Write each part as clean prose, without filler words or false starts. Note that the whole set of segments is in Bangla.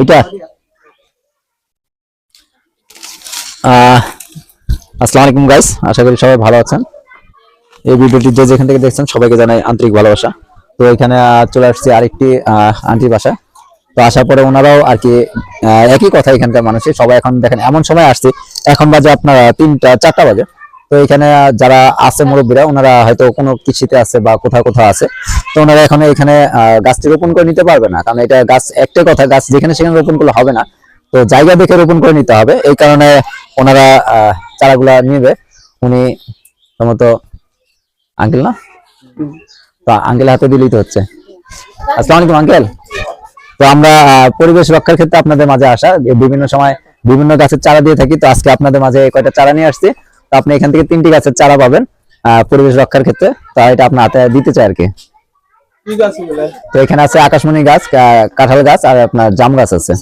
এটা আসসালামু আলাইকুম গাইস, আশা করি সবাই ভালো আছেন। এই ভিডিওটি যে যেখান থেকে দেখছেন সবাইকে জানাই আন্তরিক ভালোবাসা। তো এখানে চলে আসছি আরেকটি আন্টির বাসা। তো আসার পরে ওনারাও আর কি একই কথা, এখানকার মানুষের সবাই এখন দেখেন এমন সময় আসছে, এখন বাজে আপনার 3টা 4টা বাজে। তো এখানে যারা আছে মুরব্বীরা, ওনারা হয়তো কোনো কৃষিতে আছে বা কোথাও কোথাও আছে। তো ওনারা এখন এখানে গাছটি রোপণ করে নিতে পারবে না, কারণ এটা গাছ একটাই কথা, গাছ যেখানে সেখানে রোপণ করলে হবে না। তো জায়গা দেখে রোপণ করে নিতে হবে, এই কারণে ওনারা চারাগুলা নিবে। উনি সম্ভবত আঙ্কেল না, তো আঙ্কেল হাতে দিলেই তো হচ্ছে। আসসালামু আলাইকুম আঙ্কেল। তো আমরা পরিবেশ রক্ষার ক্ষেত্রে আপনাদের মাঝে আসা, বিভিন্ন সময় বিভিন্ন গাছের চারা দিয়ে থাকি। তো আজকে আপনাদের মাঝে কয়টা চারা নিয়ে আসছি। তো আপনি এখান থেকে 3টি গাছের চারা পাবেন পরিবেশ রক্ষার ক্ষেত্রে। তো এটা আপনার হাতে দিতে চাই আর কি। তো এখানে আছে আকাশমণি গাছ, কাঁঠাল গাছ আর আপনার জাম গাছ আছে।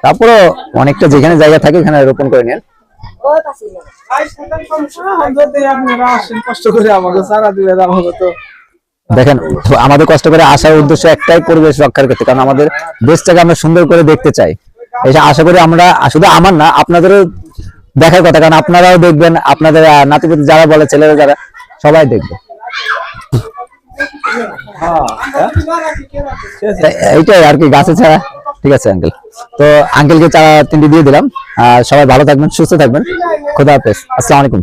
তারপরে অনেকটা যেখানে জায়গা থাকে ওখানে রোপণ করে নেন। দেখেন আমাদের কষ্ট করে আসার উদ্দেশ্য একটাই, পরিবেশ রক্ষার ক্ষেত্রে, কারণ আমাদের দেশটাকে আমরা সুন্দর করে দেখতে চাই। এটা আশা করি আমরা, শুধু আমার না আপনাদেরও দেখার কথা, কারণ আপনারাও দেখবেন, আপনাদের নাতিপুতি যারা বলে ছেলেরা যারা সবাই দেখবে। এইটাই আর কি গাছে ছাড়া। ঠিক আছে আঙ্কেল, তো আঙ্কেলকে চারা 3টি দিয়ে দিলাম। সবাই ভালো থাকবেন, সুস্থ থাকবেন। খোদা হাফেজ, আসসালামু আলাইকুম।